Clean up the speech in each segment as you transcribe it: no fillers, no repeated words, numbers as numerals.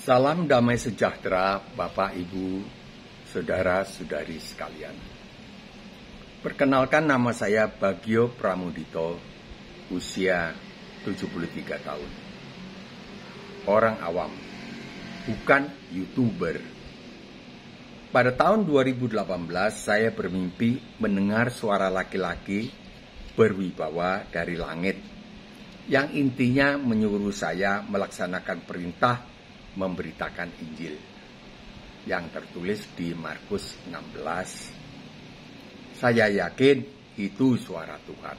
Salam damai sejahtera Bapak, Ibu, Saudara-saudari sekalian. Perkenalkan, nama saya Bagio Pramudito, usia 73 tahun. Orang awam, bukan YouTuber. Pada tahun 2018 saya bermimpi mendengar suara laki-laki berwibawa dari langit yang intinya menyuruh saya melaksanakan perintah memberitakan Injil yang tertulis di Markus 16. Saya yakin itu suara Tuhan.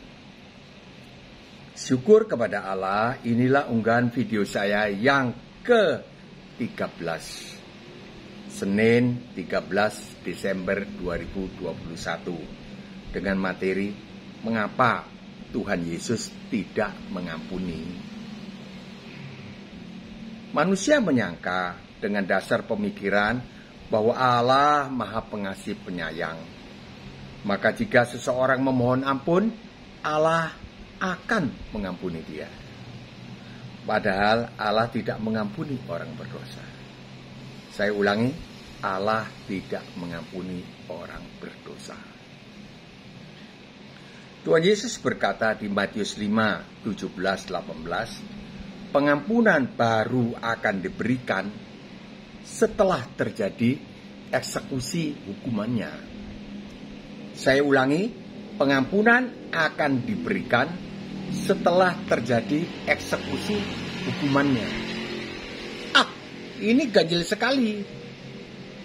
Syukur kepada Allah, inilah unggahan video saya yang ke-13, Senin 13 Desember 2021, dengan materi mengapa Tuhan Yesus tidak mengampuni. Manusia menyangka dengan dasar pemikiran bahwa Allah Maha Pengasih Penyayang. Maka jika seseorang memohon ampun, Allah akan mengampuni dia. Padahal Allah tidak mengampuni orang berdosa. Saya ulangi, Allah tidak mengampuni orang berdosa. Tuhan Yesus berkata di Matius 5, 17-18, pengampunan baru akan diberikan setelah terjadi eksekusi hukumannya. Saya ulangi, pengampunan akan diberikan setelah terjadi eksekusi hukumannya. Ini ganjil sekali.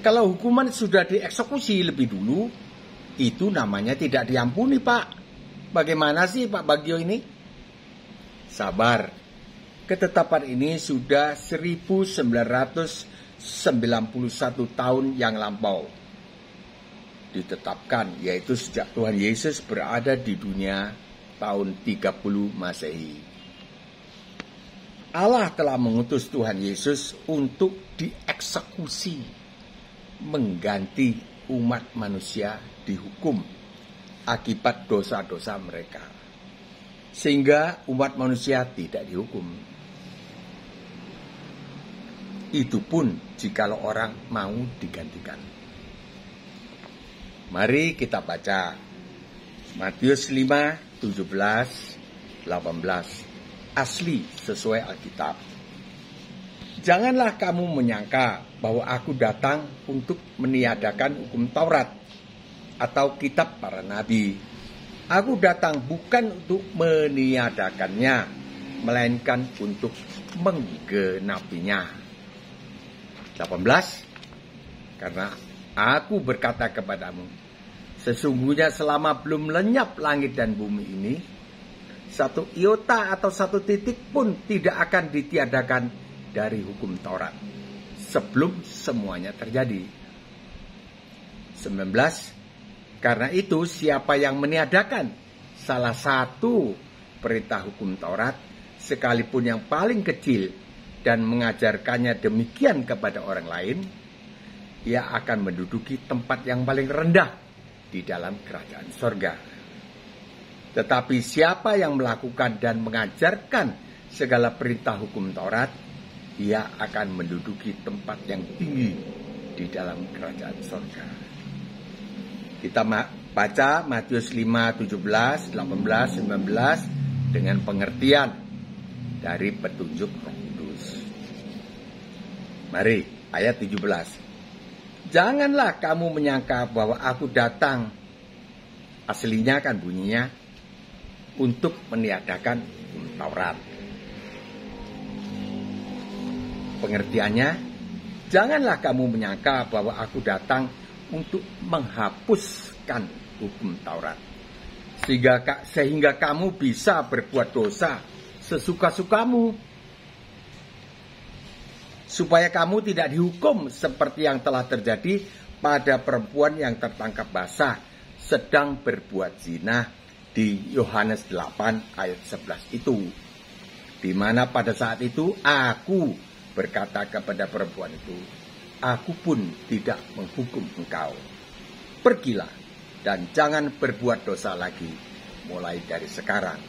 Kalau hukuman sudah dieksekusi lebih dulu, itu namanya tidak diampuni, Pak. Bagaimana sih Pak Bagio ini? Sabar. Ketetapan ini sudah 1991 tahun yang lampau ditetapkan, yaitu sejak Tuhan Yesus berada di dunia tahun 30 Masehi. Allah telah mengutus Tuhan Yesus untuk dieksekusi, mengganti umat manusia dihukum akibat dosa-dosa mereka, sehingga umat manusia tidak dihukum. Itu pun jikalau orang mau digantikan. Mari kita baca Matius 5, 17, 18. Asli sesuai Alkitab. Janganlah kamu menyangka bahwa aku datang untuk meniadakan hukum Taurat atau kitab para nabi. Aku datang bukan untuk meniadakannya, melainkan untuk menggenapinya. 18. Karena aku berkata kepadamu, sesungguhnya selama belum lenyap langit dan bumi ini, satu iota atau satu titik pun tidak akan ditiadakan dari hukum Taurat sebelum semuanya terjadi. 19. Karena itu siapa yang meniadakan salah satu perintah hukum Taurat, sekalipun yang paling kecil, dan mengajarkannya demikian kepada orang lain, ia akan menduduki tempat yang paling rendah di dalam kerajaan sorga. Tetapi siapa yang melakukan dan mengajarkan segala perintah hukum Taurat, ia akan menduduki tempat yang tinggi di dalam kerajaan sorga. Kita baca Matius 5, 17, 18, 19 dengan pengertian dari petunjuk Roh Kudus. Mari, ayat 17. Janganlah kamu menyangka bahwa aku datang, aslinya kan bunyinya, untuk meniadakan hukum Taurat. Pengertiannya, janganlah kamu menyangka bahwa aku datang untuk menghapuskan hukum Taurat, sehingga kamu bisa berbuat dosa sesuka-sukamu, supaya kamu tidak dihukum seperti yang telah terjadi pada perempuan yang tertangkap basah sedang berbuat zina di Yohanes 8 ayat 11 itu, di mana pada saat itu aku berkata kepada perempuan itu, aku pun tidak menghukum engkau. Pergilah dan jangan berbuat dosa lagi mulai dari sekarang.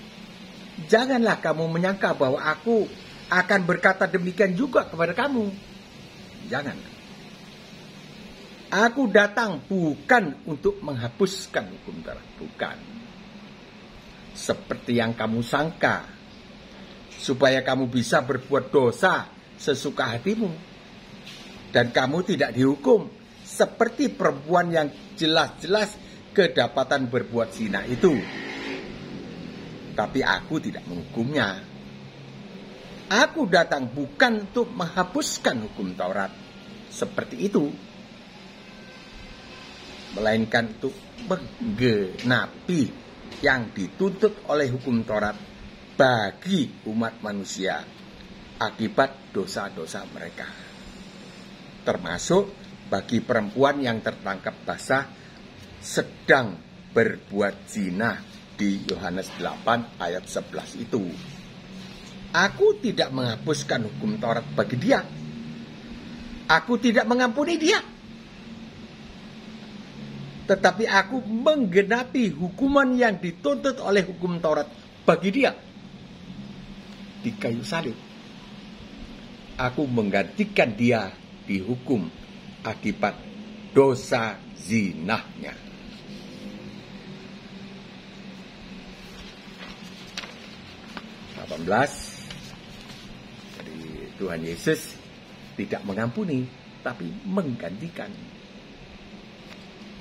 Janganlah kamu menyangka bahwa aku akan berkata demikian juga kepada kamu. Jangan. Aku datang bukan untuk menghapuskan hukum Taurat. Bukan. Seperti yang kamu sangka. Supaya kamu bisa berbuat dosa sesuka hatimu. Dan kamu tidak dihukum. Seperti perempuan yang jelas-jelas kedapatan berbuat zina itu. Tapi aku tidak menghukumnya. Aku datang bukan untuk menghapuskan hukum Taurat. Seperti itu. Melainkan untuk menggenapi yang dituntut oleh hukum Taurat bagi umat manusia akibat dosa-dosa mereka. Termasuk bagi perempuan yang tertangkap basah sedang berbuat zina di Yohanes 8 ayat 11 itu. Aku tidak menghapuskan hukum Taurat bagi dia. Aku tidak mengampuni dia. Tetapi aku menggenapi hukuman yang dituntut oleh hukum Taurat bagi dia. Di kayu salib. Aku menggantikan dia dihukum akibat dosa zinahnya. Jadi Tuhan Yesus tidak mengampuni, tapi menggantikan.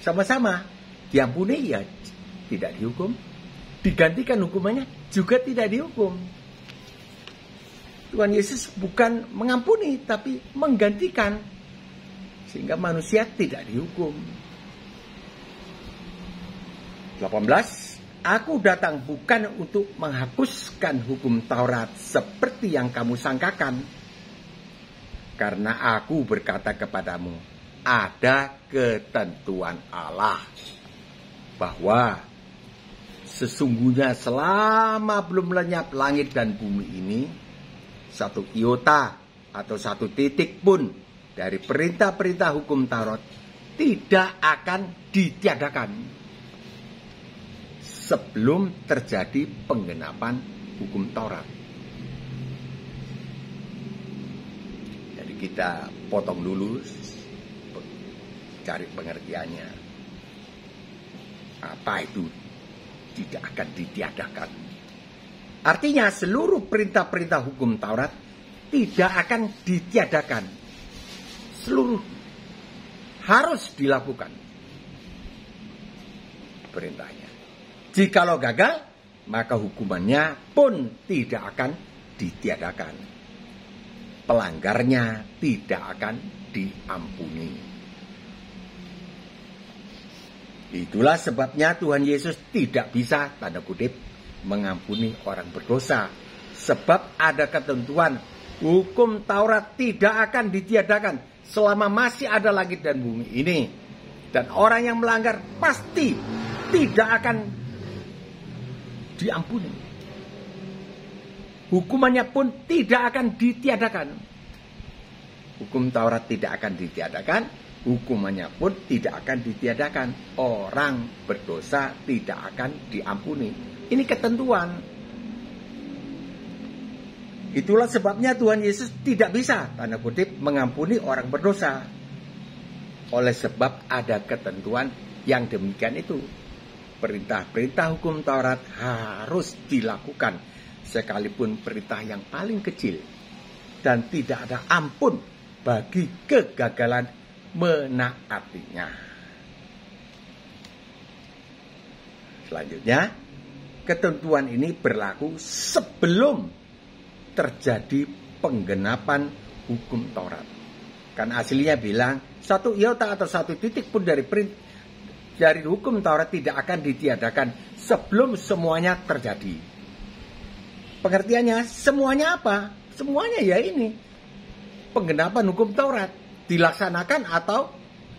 Sama-sama diampuni ya tidak dihukum, digantikan hukumannya juga tidak dihukum. Tuhan Yesus bukan mengampuni, tapi menggantikan, sehingga manusia tidak dihukum. 18. Aku datang bukan untuk menghapuskan hukum Taurat seperti yang kamu sangkakan. Karena aku berkata kepadamu, ada ketentuan Allah bahwa sesungguhnya selama belum lenyap langit dan bumi ini, satu iota atau satu titik pun dari perintah-perintah hukum Taurat tidak akan ditiadakan sebelum terjadi penggenapan hukum Taurat. Jadi kita potong dulu, cari pengertiannya. Apa itu tidak akan ditiadakan? Artinya seluruh perintah-perintah hukum Taurat tidak akan ditiadakan. Seluruh harus dilakukan perintahnya. Jikalau gagal, maka hukumannya pun tidak akan ditiadakan. Pelanggarnya tidak akan diampuni. Itulah sebabnya Tuhan Yesus tidak bisa, tanda kutip, mengampuni orang berdosa. Sebab ada ketentuan, hukum Taurat tidak akan ditiadakan selama masih ada langit dan bumi ini. Dan orang yang melanggar pasti tidak akan diampuni. Hukumannya pun tidak akan ditiadakan. Hukum Taurat tidak akan ditiadakan, hukumannya pun tidak akan ditiadakan. Orang berdosa tidak akan diampuni. Ini ketentuan. Itulah sebabnya Tuhan Yesus tidak bisa, tanda kutip, mengampuni orang berdosa. Oleh sebab ada ketentuan yang demikian itu. Perintah-perintah hukum Taurat harus dilakukan, sekalipun perintah yang paling kecil. Dan tidak ada ampun bagi kegagalan menaatinya. Selanjutnya, ketentuan ini berlaku sebelum terjadi penggenapan hukum Taurat. Kan aslinya bilang, satu iota atau satu titik pun dari hukum Taurat tidak akan ditiadakan sebelum semuanya terjadi. Pengertiannya, semuanya apa? Semuanya ya ini. Penggenapan hukum Taurat. Dilaksanakan atau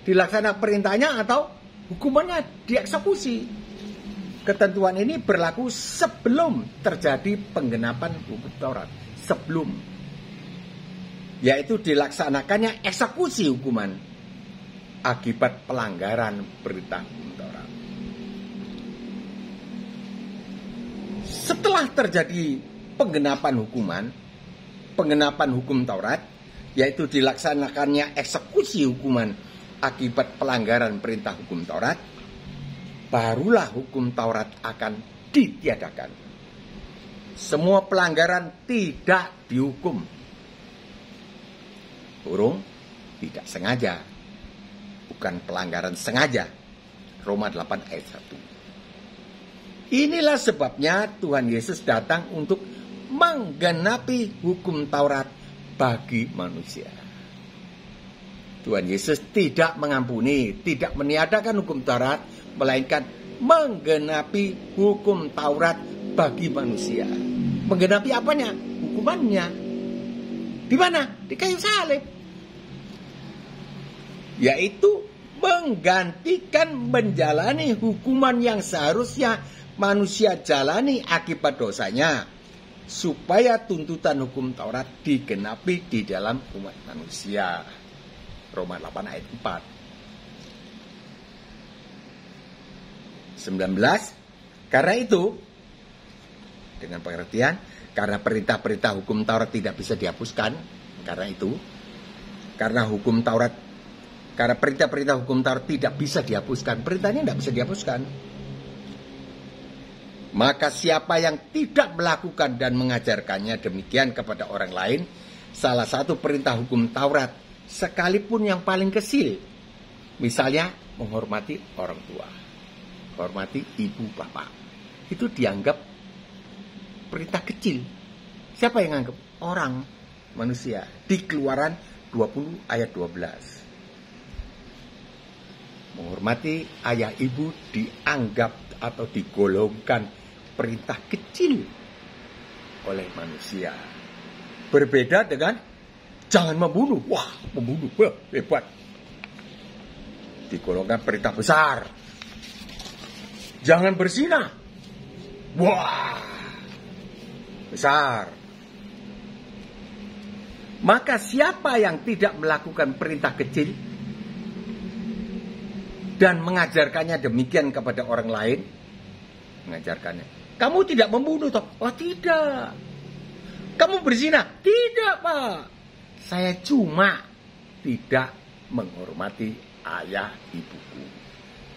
dilaksanakan perintahnya atau hukumannya dieksekusi. Ketentuan ini berlaku sebelum terjadi penggenapan hukum Taurat. Sebelum. Yaitu dilaksanakannya eksekusi hukuman akibat pelanggaran perintah hukum Taurat. Setelah terjadi penggenapan hukum Taurat, yaitu dilaksanakannya eksekusi hukuman akibat pelanggaran perintah hukum Taurat, barulah hukum Taurat akan ditiadakan. Semua pelanggaran tidak dihukum. Burung tidak sengaja, bukan pelanggaran sengaja. Roma 8 ayat 1. Inilah sebabnya Tuhan Yesus datang untuk menggenapi hukum Taurat bagi manusia. Tuhan Yesus tidak mengampuni, tidak meniadakan hukum Taurat, melainkan menggenapi hukum Taurat bagi manusia. Menggenapi apanya? Hukumannya. Di mana? Di kayu salib. Yaitu menggantikan menjalani hukuman yang seharusnya manusia jalani akibat dosanya, supaya tuntutan hukum Taurat digenapi di dalam umat manusia. Roma 8 ayat 4. 19. Karena itu, dengan pengertian, karena perintah-perintah hukum Taurat tidak bisa dihapuskan, karena perintah-perintah hukum Taurat tidak bisa dihapuskan, perintahnya tidak bisa dihapuskan. Maka siapa yang tidak melakukan dan mengajarkannya demikian kepada orang lain, salah satu perintah hukum Taurat, sekalipun yang paling kecil, misalnya menghormati orang tua, hormati ibu bapak, itu dianggap perintah kecil. Siapa yang anggap? Orang, manusia. Di Keluaran 20 ayat 12. Menghormati ayah ibu dianggap atau digolongkan perintah kecil oleh manusia. Berbeda dengan jangan membunuh. Wah, membunuh, wah, hebat. Digolongkan perintah besar. Jangan berzina. Wah, besar. Maka siapa yang tidak melakukan perintah kecil dan mengajarkannya demikian kepada orang lain, mengajarkannya, kamu tidak membunuh toh? Oh tidak. Kamu berzina? Tidak Pak. Saya cuma tidak menghormati ayah ibuku.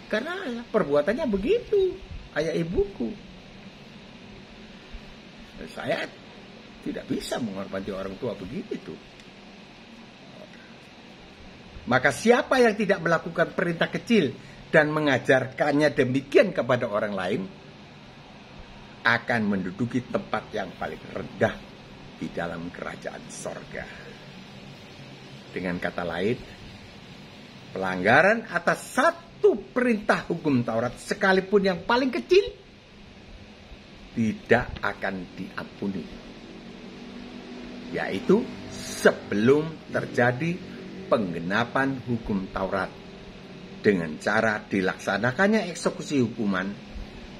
Karena perbuatannya begitu, ayah ibuku. Saya tidak bisa menghormati orang tua begitu. Maka siapa yang tidak melakukan perintah kecil dan mengajarkannya demikian kepada orang lain, akan menduduki tempat yang paling rendah di dalam kerajaan sorga. Dengan kata lain, pelanggaran atas satu perintah hukum Taurat sekalipun yang paling kecil tidak akan diampuni, yaitu sebelum terjadi penggenapan hukum Taurat dengan cara dilaksanakannya eksekusi hukuman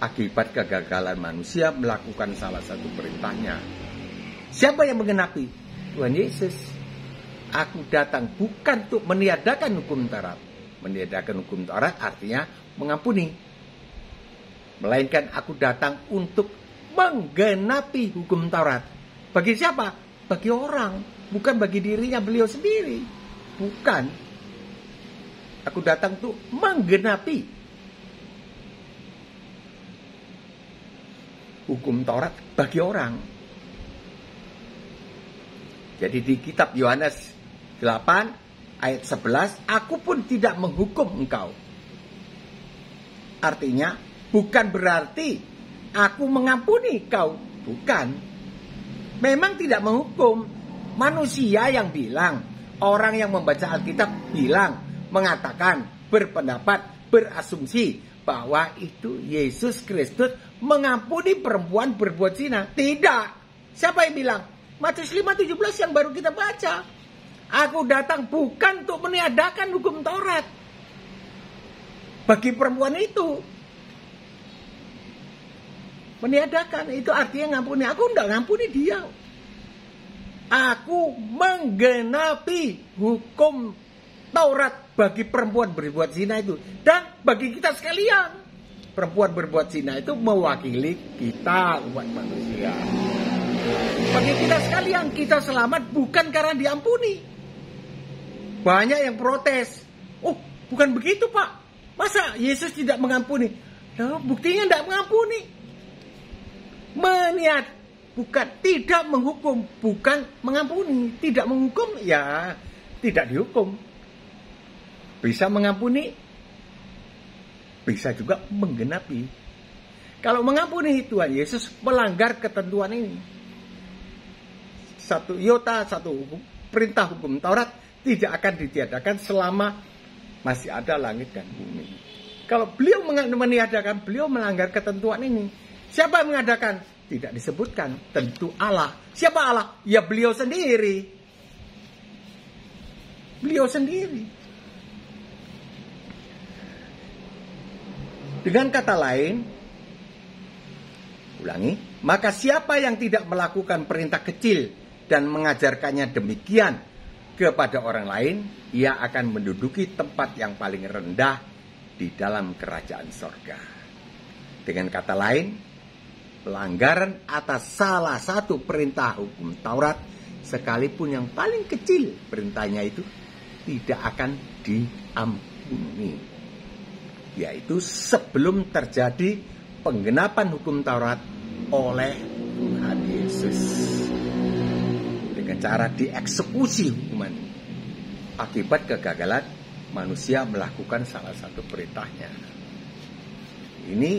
akibat kegagalan manusia melakukan salah satu perintahnya. Siapa yang menggenapi? Tuhan Yesus. Aku datang bukan untuk meniadakan hukum Taurat. Meniadakan hukum Taurat artinya mengampuni. Melainkan aku datang untuk menggenapi hukum Taurat. Bagi siapa? Bagi orang. Bukan bagi dirinya beliau sendiri. Bukan. Aku datang untuk menggenapi hukum Taurat bagi orang. Jadi di kitab Yohanes 8 ayat 11, aku pun tidak menghukum engkau. Artinya bukan berarti aku mengampuni kau. Bukan. Memang tidak menghukum. Manusia yang bilang, orang yang membaca Alkitab bilang, mengatakan, berpendapat, berasumsi bahwa itu Yesus Kristus mengampuni perempuan berbuat zina. Tidak. Siapa yang bilang? Matius 5:17 yang baru kita baca. Aku datang bukan untuk meniadakan hukum Taurat bagi perempuan itu. Meniadakan itu artinya ngampuni. Aku tidak ngampuni dia. Aku menggenapi hukum Taurat bagi perempuan berbuat zina itu. Dan bagi kita sekalian, perempuan berbuat zina itu mewakili kita, umat manusia. Bagi kita sekalian, kita selamat bukan karena diampuni. Banyak yang protes. Oh, bukan begitu, Pak. Masa Yesus tidak mengampuni? Nah, buktinya tidak mengampuni. Bukan tidak menghukum, bukan mengampuni. Tidak menghukum, ya tidak dihukum. Bisa mengampuni, bisa juga menggenapi. Kalau mengampuni, Tuhan Yesus melanggar ketentuan ini. Satu perintah hukum Taurat tidak akan ditiadakan selama masih ada langit dan bumi. Kalau beliau meniadakan, beliau melanggar ketentuan ini. Siapa yang mengadakan? Tidak disebutkan. Tentu Allah. Siapa Allah? Ya beliau sendiri. Beliau sendiri. Dengan kata lain, ulangi, maka siapa yang tidak melakukan perintah kecil dan mengajarkannya demikian kepada orang lain, ia akan menduduki tempat yang paling rendah di dalam kerajaan sorga. Dengan kata lain, pelanggaran atas salah satu perintah hukum Taurat, sekalipun yang paling kecil perintahnya itu, tidak akan diampuni. Yaitu sebelum terjadi penggenapan hukum Taurat oleh Tuhan Yesus. Dengan cara dieksekusi hukuman akibat kegagalan manusia melakukan salah satu perintahnya. Ini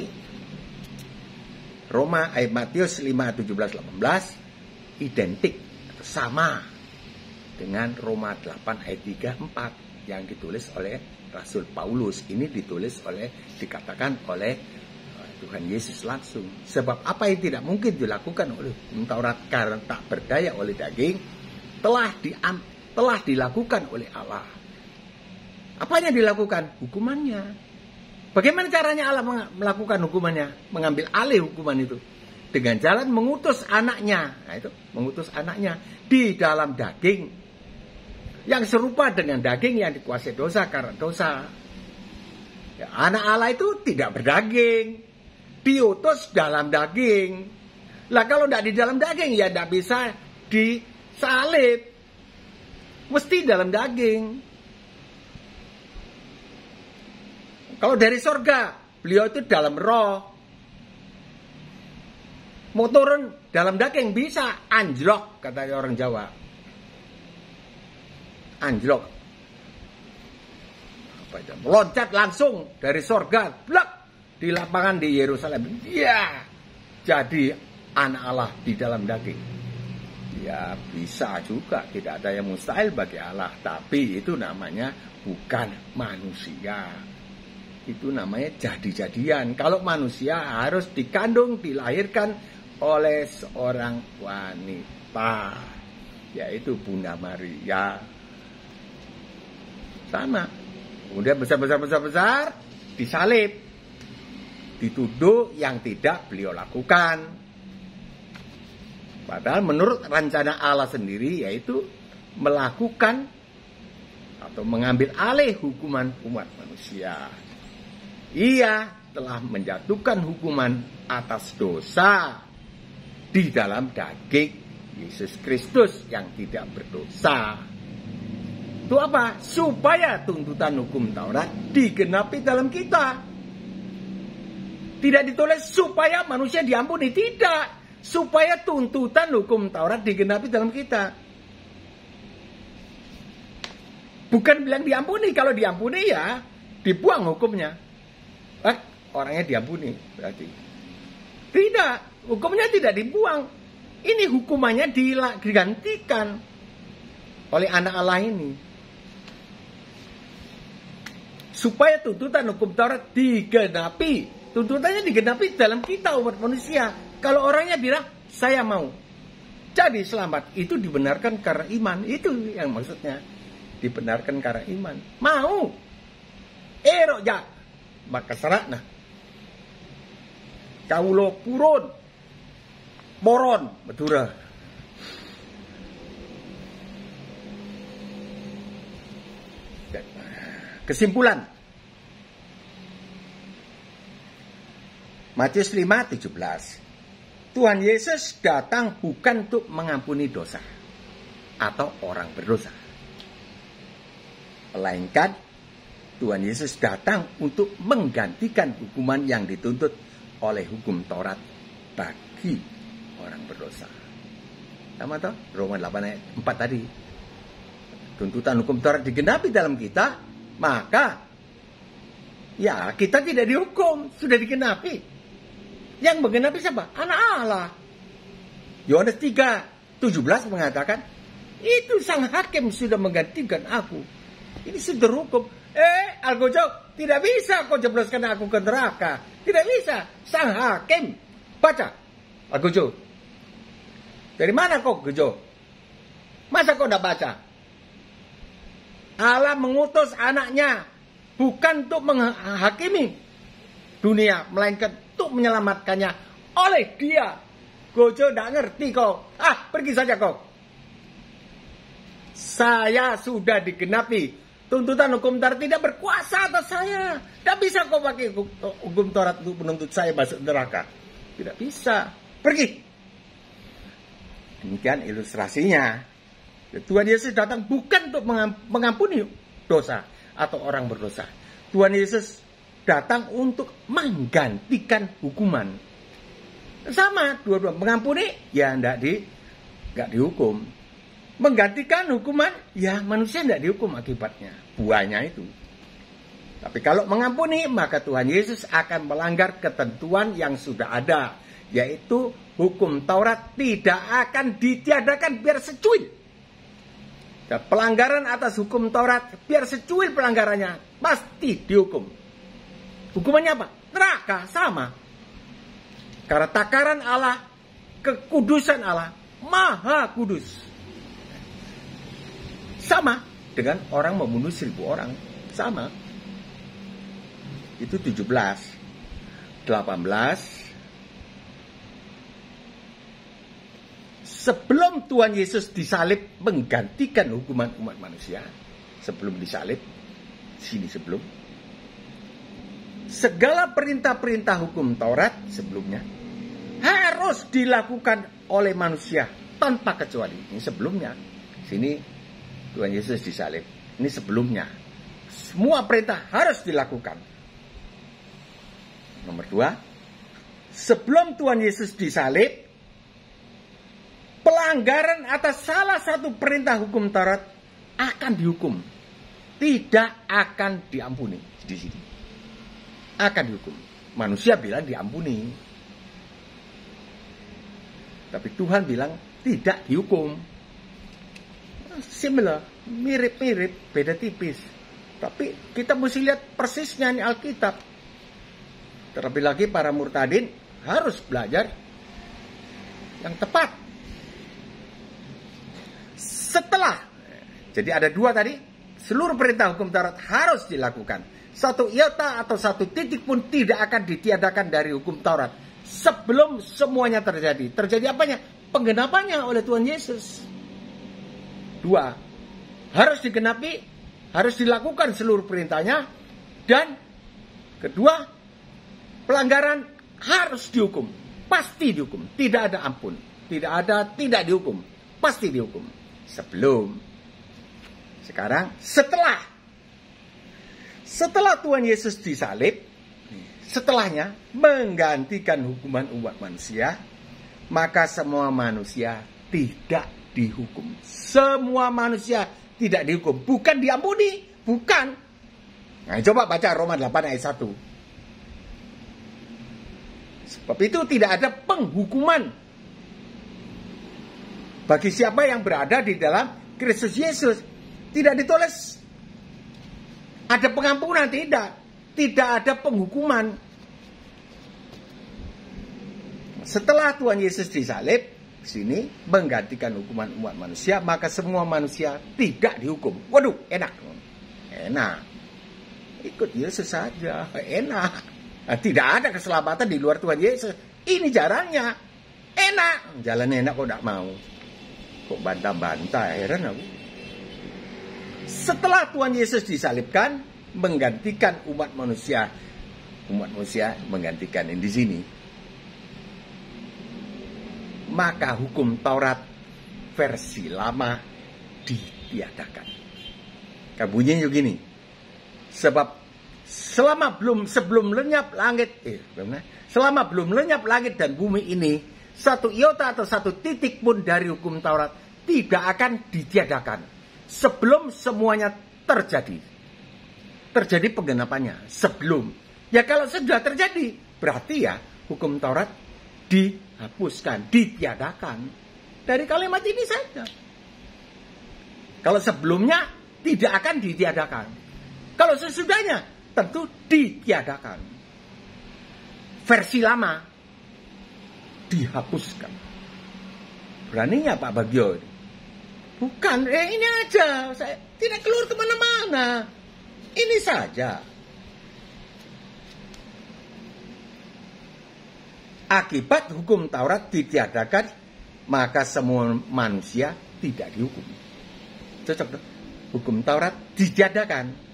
Matius 5, 17, 18 identik atau sama dengan Roma 8 ayat 3, 4 yang ditulis oleh Rasul Paulus. Ini dikatakan oleh Tuhan Yesus langsung. Sebab apa yang tidak mungkin dilakukan oleh hukum Taurat karena tak berdaya oleh daging, telah dilakukan oleh Allah. Apanya dilakukan? Hukumannya. Bagaimana caranya Allah melakukan hukumannya? Mengambil alih hukuman itu dengan jalan mengutus anaknya. Nah, itu mengutus anaknya di dalam daging yang serupa dengan daging yang dikuasai dosa karena dosa. Ya, anak Allah itu tidak berdaging, diutus dalam daging. Lah kalau tidak di dalam daging ya tidak bisa disalib, mesti dalam daging. Kalau dari sorga, beliau itu dalam roh. Mau turun dalam daging bisa, anjlok kata orang Jawa. Anjlok. Meloncat langsung dari sorga, blak, di lapangan di Yerusalem. Ya, jadi anak Allah di dalam daging. Ya bisa juga, tidak ada yang mustahil bagi Allah. Tapi itu namanya bukan manusia. Itu namanya jadi-jadian. Kalau manusia harus dikandung, dilahirkan oleh seorang wanita, yaitu Bunda Maria. Sama. Kemudian besar, disalib. Dituduh yang tidak beliau lakukan. Padahal menurut rencana Allah sendiri, yaitu melakukan atau mengambil alih hukuman umat manusia. Ia telah menjatuhkan hukuman atas dosa di dalam daging Yesus Kristus yang tidak berdosa. Itu apa? Supaya tuntutan hukum Taurat digenapi dalam kita. Tidak ditulis supaya manusia diampuni, tidak. Supaya tuntutan hukum Taurat digenapi dalam kita. Bukan bilang diampuni, kalau diampuni ya dibuang hukumnya. Orangnya diampuni berarti. Tidak, hukumnya tidak dibuang. Ini hukumannya digantikan oleh anak Allah ini. Supaya tuntutan hukum Taurat digenapi. Tuntutannya digenapi dalam kita umat manusia. Kalau orangnya bilang, saya mau jadi selamat, itu dibenarkan karena iman. Itu yang maksudnya. Dibenarkan karena iman. Mau. Roja. Maka serakna. Kaulo purun. Boron. Betura. Kesimpulan. Matius 5:17. Tuhan Yesus datang bukan untuk mengampuni dosa atau orang berdosa. Melainkan Tuhan Yesus datang untuk menggantikan hukuman yang dituntut oleh hukum Taurat bagi orang berdosa. Sama toh? Roma 8 ayat 4 tadi. Tuntutan hukum Taurat digenapi dalam kita, maka ya kita tidak dihukum, sudah digenapi. Yang menggenapi siapa? Anak Allah. Yohanes 3:17 mengatakan, itu sang hakim sudah menggantikan aku. Ini sudah hukum. Algojo, tidak bisa kau jebloskan aku ke neraka. Tidak bisa. Sang hakim. Baca. Algojo. Dari mana kau, Gojo? Masa kau tidak baca? Allah mengutus anaknya bukan untuk menghakimi dunia, melainkan untuk menyelamatkannya oleh dia. Gojo tidak ngerti kau. Pergi saja kau. Saya sudah digenapi. Tuntutan hukum Taurat tidak berkuasa atas saya. Tidak bisa kau pakai hukum Taurat untuk menuntut saya masuk neraka. Tidak bisa. Pergi. Demikian ilustrasinya. Tuhan Yesus datang bukan untuk mengampuni dosa atau orang berdosa. Tuhan Yesus datang untuk menggantikan hukuman. Sama, dua-dua. Mengampuni, ya enggak dihukum. Menggantikan hukuman, ya manusia tidak dihukum akibatnya. Buahnya itu. Tapi kalau mengampuni, maka Tuhan Yesus akan melanggar ketentuan yang sudah ada. Yaitu hukum Taurat tidak akan ditiadakan biar secuil. Dan pelanggaran atas hukum Taurat, biar secuil pelanggarannya, pasti dihukum. Hukumannya apa? Neraka, sama. Karena takaran Allah, kekudusan Allah, maha kudus. Sama dengan orang membunuh 1000 orang. Sama. Itu 17. 18. Sebelum Tuhan Yesus disalib menggantikan hukuman umat manusia. Sebelum disalib. Sini sebelum. Segala perintah-perintah hukum Taurat sebelumnya harus dilakukan oleh manusia tanpa kecuali. Ini sebelumnya. Sini Tuhan Yesus disalib. Ini sebelumnya. Semua perintah harus dilakukan. Nomor 2. Sebelum Tuhan Yesus disalib, pelanggaran atas salah satu perintah hukum Taurat akan dihukum. Tidak akan diampuni. Di sini. Akan dihukum. Manusia bilang diampuni. Tapi Tuhan bilang tidak dihukum. Similar, mirip-mirip, beda tipis. Tapi kita mesti lihat persisnya ini Alkitab. Terlebih lagi para murtadin harus belajar yang tepat. Setelah, jadi ada 2 tadi, seluruh perintah hukum Taurat harus dilakukan. Satu iota atau satu titik pun tidak akan ditiadakan dari hukum Taurat. Sebelum semuanya terjadi. Terjadi apanya? Penggenapannya oleh Tuhan Yesus. 2. Harus digenapi, harus dilakukan seluruh perintahnya. Dan kedua, pelanggaran harus dihukum. Pasti dihukum. Tidak ada ampun. Tidak dihukum. Pasti dihukum. Sebelum. Sekarang, setelah Tuhan Yesus disalib, setelahnya menggantikan hukuman umat manusia, maka semua manusia tidak dihukum. Semua manusia tidak dihukum. Bukan diampuni. Bukan. Nah, coba baca Roma 8 ayat 1. Sebab itu tidak ada penghukuman bagi siapa yang berada di dalam Kristus Yesus. Tidak ditulis ada pengampunan, tidak. Tidak ada penghukuman. Setelah Tuhan Yesus disalib, sini menggantikan hukuman umat manusia, maka semua manusia tidak dihukum. Waduh, enak. Enak. Ikut Yesus saja, enak. Nah, tidak ada keselamatan di luar Tuhan Yesus. Ini jarangnya. Enak. Jalan enak kok tidak mau. Kok bantah-bantah, heran aku. Setelah Tuhan Yesus disalibkan, menggantikan umat manusia menggantikan di sini. Maka hukum Taurat versi lama ditiadakan. Kan bunyinya gini. Sebab sebelum lenyap langit dan bumi ini, satu iota atau satu titik pun dari hukum Taurat tidak akan ditiadakan sebelum semuanya terjadi. Terjadi penggenapannya sebelum. Ya kalau sudah terjadi, berarti ya hukum Taurat dihapuskan, ditiadakan. Dari kalimat ini saja. Kalau sebelumnya tidak akan ditiadakan. Kalau sesudahnya tentu ditiadakan. Versi lama dihapuskan. Beraninya Pak Bagio. Bukan, ini aja. Saya tidak keluar kemana-mana. Ini saja. Akibat hukum Taurat ditiadakan, maka semua manusia tidak dihukum. Cocok dong? Hukum Taurat ditiadakan.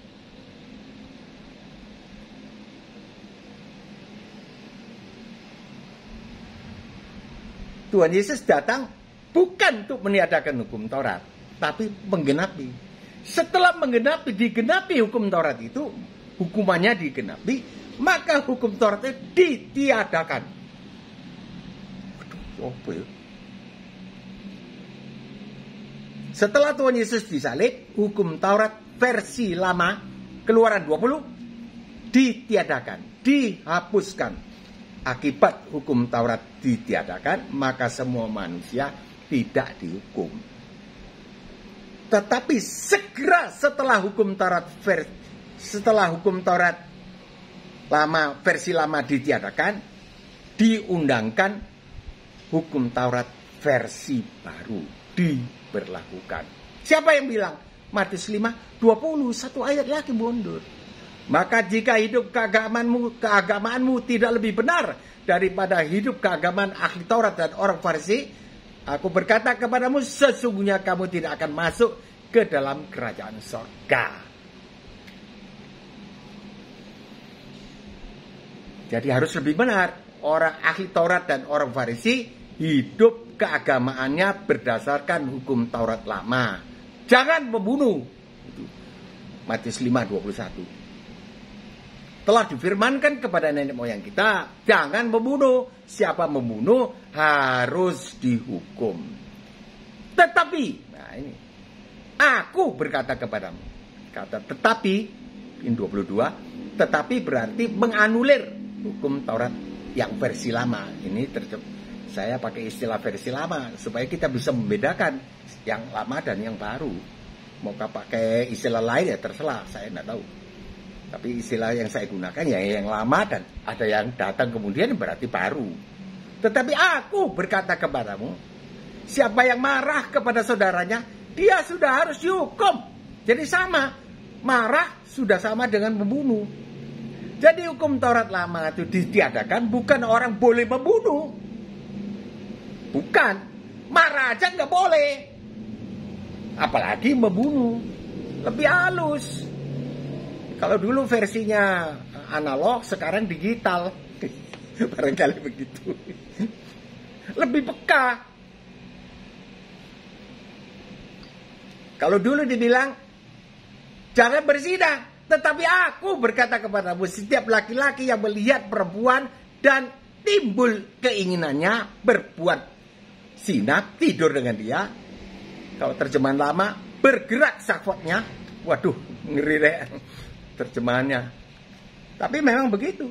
Tuhan Yesus datang bukan untuk meniadakan hukum Taurat, tapi menggenapi. Setelah digenapi hukum Taurat itu, hukumannya digenapi, maka hukum Taurat itu ditiadakan. Aduh, apa ya? Setelah Tuhan Yesus disalib, hukum Taurat versi lama, Keluaran 20, ditiadakan, dihapuskan. Akibat hukum Taurat ditiadakan, maka semua manusia tidak dihukum. Tetapi segera setelah hukum Taurat versi lama ditiadakan, diundangkan hukum Taurat versi baru diberlakukan. Siapa yang bilang? Matius 5:20, satu ayat lagi mundur. Maka jika hidup keagamaanmu tidak lebih benar daripada hidup keagamaan ahli Taurat dan orang Farisi, aku berkata kepadamu, sesungguhnya kamu tidak akan masuk ke dalam kerajaan surga. Jadi harus lebih benar. Orang ahli Taurat dan orang Farisi hidup keagamaannya berdasarkan hukum Taurat lama. Jangan membunuh. Matius 5:21. Telah difirmankan kepada nenek moyang kita, jangan membunuh. Siapa membunuh harus dihukum. Tetapi, nah ini, aku berkata kepadamu. Kata tetapi, in 22, tetapi berarti menganulir hukum Taurat yang versi lama. Ini saya pakai istilah versi lama supaya kita bisa membedakan yang lama dan yang baru. Mau pakai istilah lain ya terserah, saya tidak tahu. Tapi istilah yang saya gunakan ya yang lama, dan ada yang datang kemudian berarti baru. Tetapi aku berkata kepadamu, siapa yang marah kepada saudaranya, dia sudah harus dihukum. Jadi sama, marah sudah sama dengan membunuh. Jadi hukum Taurat lama itu ditiadakan bukan orang boleh membunuh. Bukan, marah aja nggak boleh. Apalagi membunuh, lebih halus. Kalau dulu versinya analog, sekarang digital. Barangkali begitu. Lebih peka. Kalau dulu dibilang, jangan berzina. Tetapi aku berkata kepadamu, setiap laki-laki yang melihat perempuan dan timbul keinginannya berbuat zina, tidur dengan dia. Kalau terjemahan lama, bergerak syahwatnya. Waduh, ngeri deh terjemahannya. Tapi memang begitu.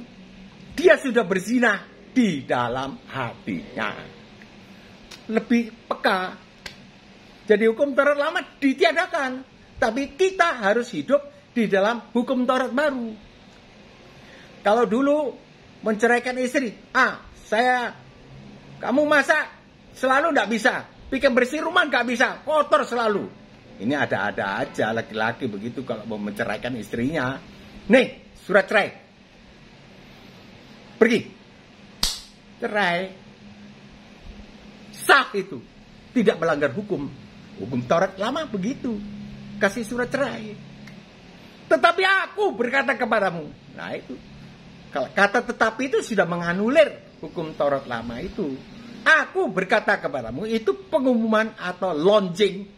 Dia sudah berzina di dalam hatinya. Lebih peka. Jadi hukum Taurat lama ditiadakan. Tapi kita harus hidup di dalam hukum Taurat baru. Kalau dulu menceraikan istri, kamu masak selalu tidak bisa. Bikin bersih rumah nggak bisa, kotor selalu. Ini ada-ada aja laki-laki begitu kalau mau menceraikan istrinya. Nih, surat cerai. Pergi. Cerai. Sah itu. Tidak melanggar hukum. Hukum Taurat lama begitu. Kasih surat cerai. Tetapi aku berkata kepadamu. Nah itu. Kalau kata tetapi itu sudah menganulir hukum Taurat lama itu. Aku berkata kepadamu, itu pengumuman atau launching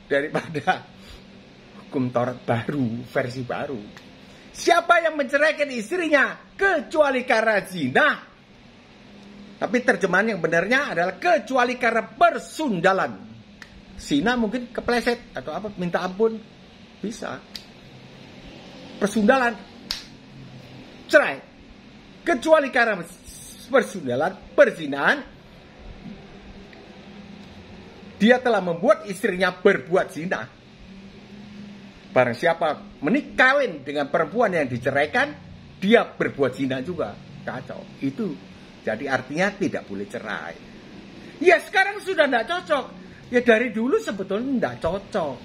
daripada hukum Taurat baru, versi baru. Siapa yang menceraikan istrinya kecuali karena zina. Tapi terjemahan yang benarnya adalah kecuali karena persundalan. Zina mungkin kepleset atau apa, minta ampun, bisa. Persundalan, cerai. Kecuali karena persundalan, perzinahan, dia telah membuat istrinya berbuat zina. Barang siapa kawin dengan perempuan yang diceraikan, dia berbuat zina juga. Kacau. Itu jadi artinya tidak boleh cerai. Ya sekarang sudah tidak cocok. Ya dari dulu sebetulnya tidak cocok.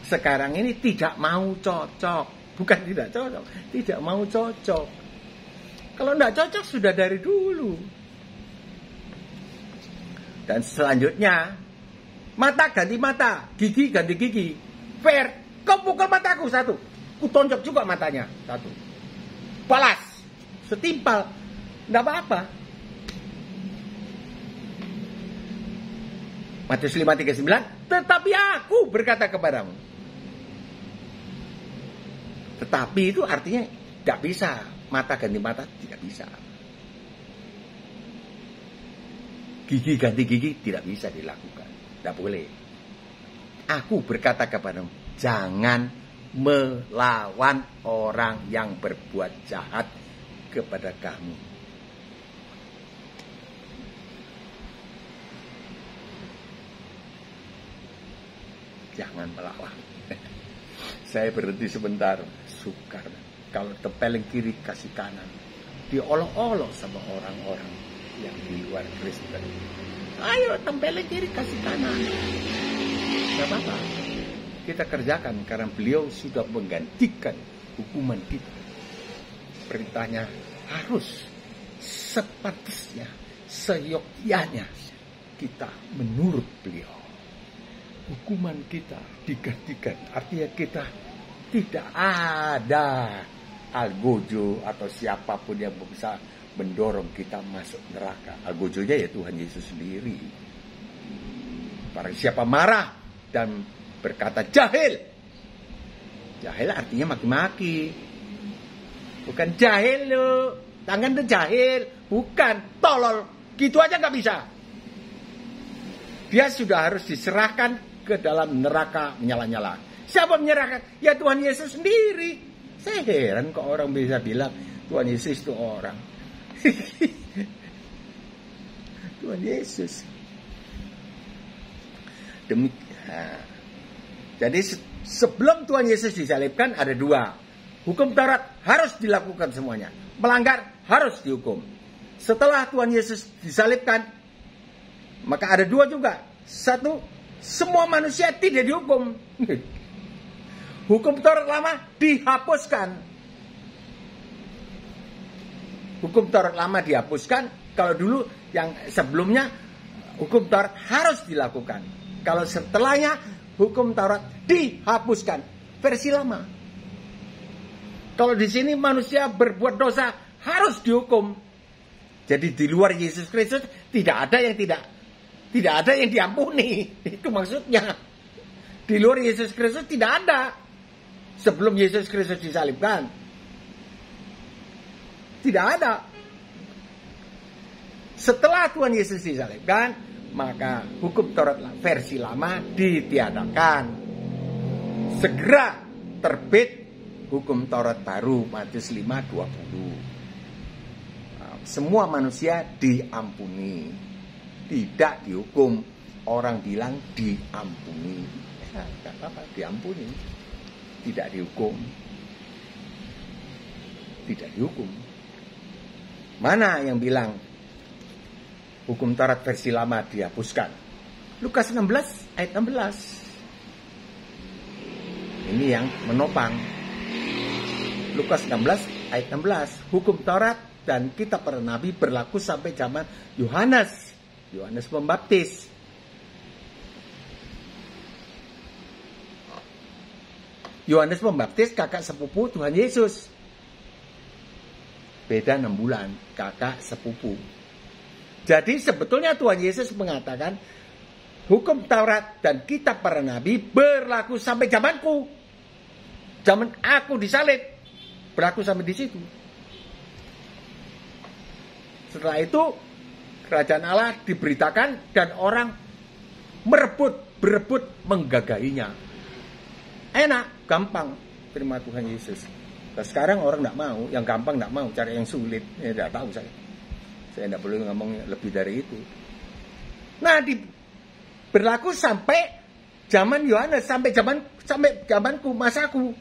Sekarang ini tidak mau cocok. Bukan tidak cocok, tidak mau cocok. Kalau tidak cocok sudah dari dulu. Dan selanjutnya, mata ganti mata, gigi ganti gigi. Fair, kau pukul mataku satu, ku tonjok juga matanya satu. Balas, setimpal, tidak apa-apa. Matius 5:39, tetapi aku berkata kepadamu. Tetapi itu artinya tidak bisa, mata ganti mata tidak bisa. Gigi ganti gigi tidak bisa dilakukan, tidak boleh. Aku berkata kepadamu, jangan melawan orang yang berbuat jahat kepada kamu. Jangan melawan. Saya berhenti sebentar, sukar. Kalau tempeleng kiri kasih kanan, diolok-olok sama orang-orang yang di luar Kristen. Ayo tempeleng kiri kasih kanan. Gak apa-apa. Kita kerjakan karena beliau sudah menggantikan hukuman kita. Perintahnya harus sepantasnya, seyogyanya kita menurut beliau. Hukuman kita digantikan. Artinya kita tidak ada algojo atau siapapun yang bisa mendorong kita masuk neraka. Algojonya ya Tuhan Yesus sendiri. Barang siapa marah dan berkata jahil. Jahil artinya maki-maki. Bukan jahil lo. Tangan itu jahil. Bukan. Tolol. Gitu aja gak bisa. Dia sudah harus diserahkan ke dalam neraka menyala-nyala. Siapa menyerahkan? Ya Tuhan Yesus sendiri. Saya heran kok orang bisa bilang Tuhan Yesus itu orang. Tuhan Yesus. Demikian. Jadi sebelum Tuhan Yesus disalibkan ada dua. Hukum Taurat harus dilakukan semuanya. Melanggar harus dihukum. Setelah Tuhan Yesus disalibkan, maka ada dua juga. Satu, semua manusia tidak dihukum. Hukum Taurat lama dihapuskan. Hukum Taurat lama dihapuskan. Kalau dulu yang sebelumnya hukum Taurat harus dilakukan. Kalau setelahnya hukum Taurat dihapuskan. Versi lama. Kalau di sini manusia berbuat dosa harus dihukum. Jadi di luar Yesus Kristus tidak ada yang diampuni. Itu maksudnya. Di luar Yesus Kristus tidak ada. Sebelum Yesus Kristus disalibkan. Tidak ada. Setelah Tuhan Yesus disalibkan, maka hukum Taurat versi lama ditiadakan. Segera terbit hukum Taurat baru, Matius 5:20. Semua manusia diampuni. Tidak dihukum. Orang bilang diampuni. Ya, tidak apa-apa, diampuni. Tidak dihukum. Tidak dihukum. Mana yang bilang hukum Taurat versi lama dihapuskan? Lukas 16 ayat 16. Ini yang menopang. Lukas 16 ayat 16. Hukum Taurat dan kitab para nabi berlaku sampai zaman Yohanes Pembaptis. Yohanes Pembaptis kakak sepupu Tuhan Yesus. Beda 6 bulan, kakak sepupu. Jadi sebetulnya Tuhan Yesus mengatakan hukum Taurat dan kitab para nabi berlaku sampai zamanku. Zaman aku disalib, berlaku sampai di situ. Setelah itu kerajaan Allah diberitakan dan orang berebut menggagahinya. Enak, gampang terima Tuhan Yesus. Nah, sekarang orang tidak mau, yang gampang tidak mau, cari yang sulit. Ya tidak tahu saya. Saya tidak perlu ngomong lebih dari itu. Nah, berlaku sampai zaman Yohanes, sampai zamanku, masaku.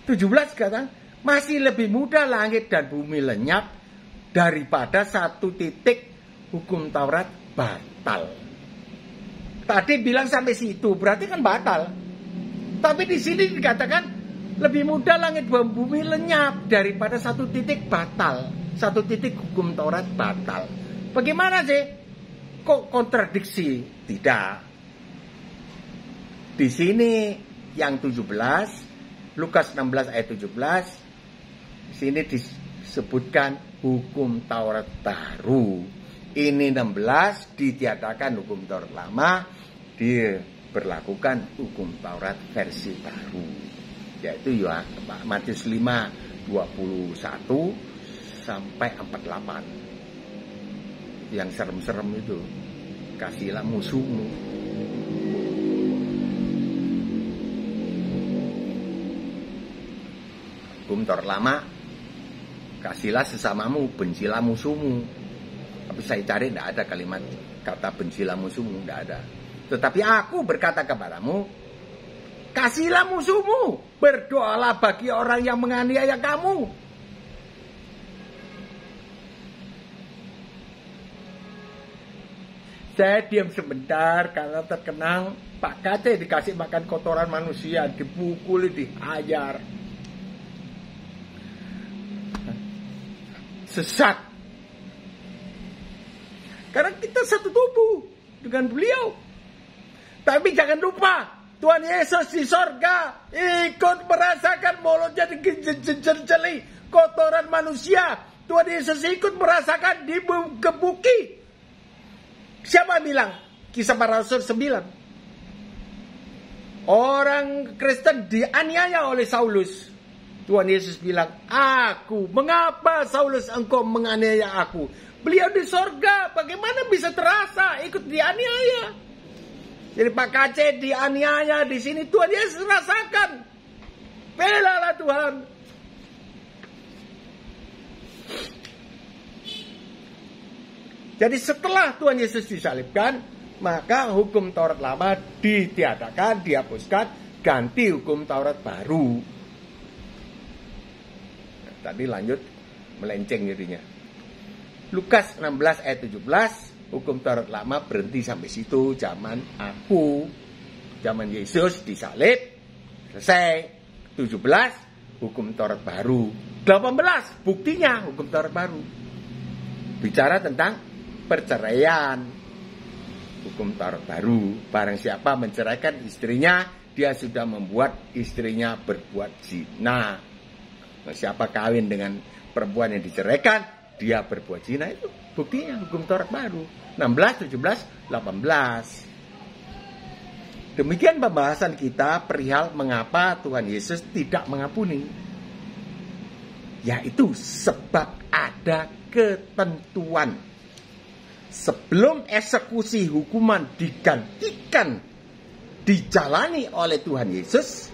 17 kata, masih lebih mudah langit dan bumi lenyap daripada satu titik hukum Taurat batal. Tadi bilang sampai situ, berarti kan batal. Tapi di sini dikatakan lebih mudah langit dan bumi lenyap daripada satu titik batal. Satu titik hukum Taurat batal. Bagaimana sih? Kok kontradiksi? Tidak. Di sini yang 17, Lukas 16 ayat 17, di sini disebutkan hukum Taurat baru. Ini 16 ditiadakan hukum Taurat lama, diberlakukan hukum Taurat versi baru, yaitu Matius 5 21 sampai 48. Yang serem-serem itu, kasihlah musuhmu. Hukum Taurat lama, kasihlah sesamamu, bencilah musuhmu. Tapi saya cari tidak ada kalimat kata bencilah musuhmu, tidak ada. Tetapi aku berkata kepadamu, kasihlah musuhmu, berdoalah bagi orang yang menganiaya kamu. Saya diam sebentar karena terkenang Pak Kate dikasih makan kotoran manusia, dipukuli, dihajar. Sesat. Karena kita satu tubuh dengan beliau. Tapi jangan lupa, Tuhan Yesus di sorga ikut merasakan mulutnya dijejeli kotoran manusia. Tuhan Yesus ikut merasakan digebuki. Siapa bilang? Kisah Para Rasul 9. Orang Kristen dianiaya oleh Saulus. Tuhan Yesus bilang, mengapa Saulus engkau menganiaya aku? Beliau di sorga, bagaimana bisa terasa ikut dianiaya? Jadi Pak Kace dianiaya di sini, Tuhan Yesus rasakan. Belalah Tuhan. Jadi setelah Tuhan Yesus disalibkan, maka hukum Taurat lama ditiadakan, dihapuskan, ganti hukum Taurat baru. Tadi lanjut melenceng jadinya. Lukas 16 ayat 17, hukum Taurat lama berhenti sampai situ, zaman Yesus disalib, selesai. 17 hukum Taurat baru. 18 buktinya hukum Taurat baru. Bicara tentang perceraian. Hukum Taurat baru, barang siapa menceraikan istrinya, dia sudah membuat istrinya berbuat zina. Siapa kawin dengan perempuan yang diceraikan, dia berbuat zina. Itu buktinya hukum Taurat baru. 16, 17, 18. Demikian pembahasan kita perihal mengapa Tuhan Yesus tidak mengampuni. Yaitu sebab ada ketentuan. Sebelum eksekusi hukuman dijalani oleh Tuhan Yesus,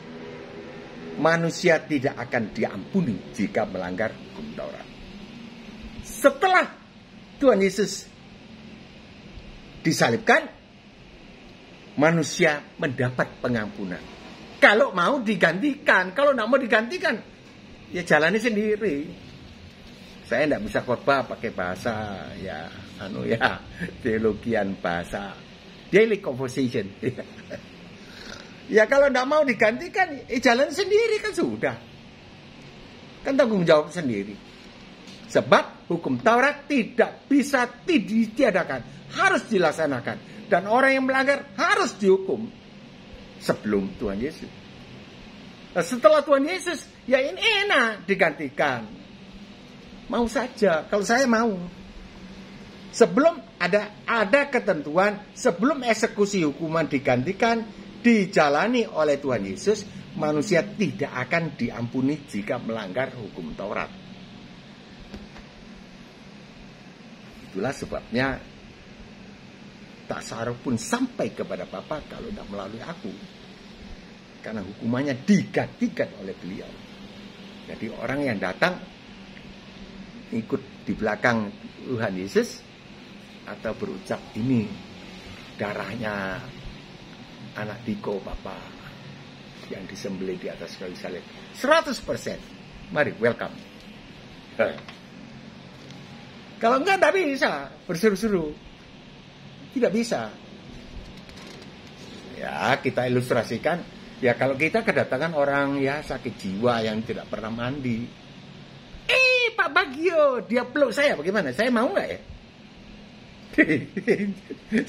manusia tidak akan diampuni jika melanggar hukum Taurat. Setelah Tuhan Yesus disalibkan, manusia mendapat pengampunan. Kalau mau digantikan, kalau tidak mau digantikan, ya jalani sendiri. Saya tidak bisa khotbah pakai bahasa teologian, bahasa daily conversation. Ya kalau tidak mau digantikan, jalan sendiri kan sudah. Kan tanggung jawab sendiri. Sebab hukum Taurat tidak bisa ditiadakan, harus dilaksanakan. Dan orang yang melanggar harus dihukum sebelum Tuhan Yesus. Nah, setelah Tuhan Yesus, ya ini enak digantikan. Mau saja, kalau saya mau. Sebelum ada ketentuan, sebelum eksekusi hukuman digantikan, dijalani oleh Tuhan Yesus, manusia tidak akan diampuni jika melanggar hukum Taurat. Itulah sebabnya tak seorang pun sampai kepada Bapa kalau tidak melalui aku. Karena hukumannya digantikan oleh beliau. Jadi orang yang datang ikut di belakang Tuhan Yesus atau berucap, ini darahnya anak Diko Bapa yang disembelih di atas kayu salib, 100%. Mari, welcome. Kalau enggak, tidak bisa berseru-seru. Tidak bisa. Ya, kita ilustrasikan. Ya, kalau kita kedatangan orang ya sakit jiwa yang tidak pernah mandi. Pak Bagio, dia peluk saya, bagaimana? Saya mau nggak ya?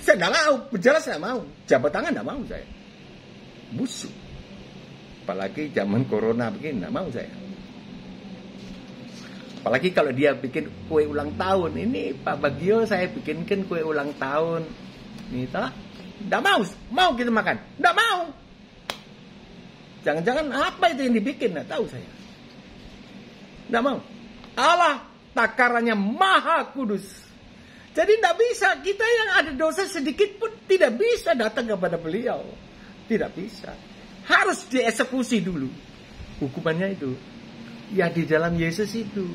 Saya nggak mau, jelas nggak mau. Jabat tangan nggak mau saya. Busuk. Apalagi zaman corona begini, nggak mau saya. Apalagi kalau dia bikin kue ulang tahun. Ini Pak Bagio saya bikinkan kue ulang tahun. Nih, tak? Nggak mau kita makan. Nggak mau. Jangan-jangan apa itu yang dibikin, nggak tahu saya. Nggak mau. Allah takarannya maha kudus. Jadi tidak bisa, kita yang ada dosa sedikit pun tidak bisa datang kepada beliau. Tidak bisa. Harus dieksekusi dulu. Hukumannya itu. Ya di dalam Yesus itu.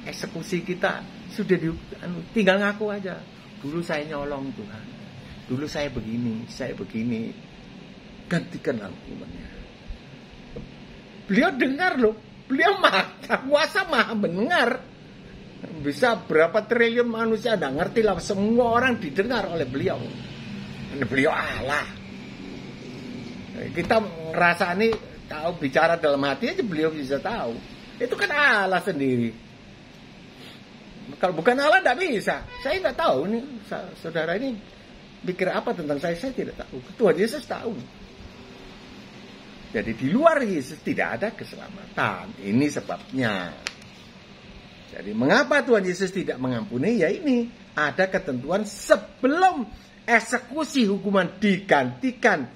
Eksekusi kita sudah tinggal ngaku aja. Dulu saya nyolong Tuhan. Dulu saya begini. Gantikanlah hukumannya. Beliau dengar loh. Beliau maha kuasa, maha mendengar. Bisa berapa triliun manusia, tidak ngerti lah. Semua orang didengar oleh beliau. Beliau Allah. Kita ngerasa ini tahu bicara dalam hati aja beliau bisa tahu. Itu kan Allah sendiri. Kalau bukan Allah tidak bisa. Saya tidak tahu nih saudara ini pikir apa tentang saya tidak tahu. Tuhan Yesus tahu. Jadi di luar Yesus tidak ada keselamatan. Ini sebabnya. Jadi mengapa Tuhan Yesus tidak mengampuni? Ya ini, ada ketentuan sebelum eksekusi hukuman digantikan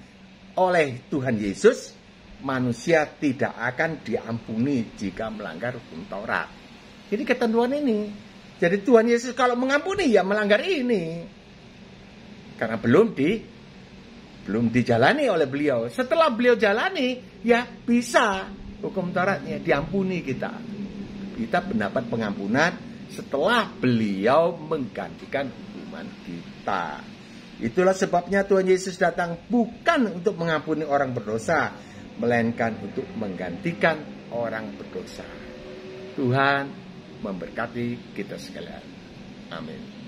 oleh Tuhan Yesus, manusia tidak akan diampuni jika melanggar hukum Taurat. Jadi ketentuan ini. Jadi Tuhan Yesus kalau mengampuni ya melanggar ini. Karena belum dijalani oleh beliau. Setelah beliau jalani, ya bisa hukum Tauratnya diampuni kita. Kita mendapat pengampunan setelah beliau menggantikan hukuman kita. Itulah sebabnya Tuhan Yesus datang bukan untuk mengampuni orang berdosa, melainkan untuk menggantikan orang berdosa. Tuhan memberkati kita sekalian. Amin.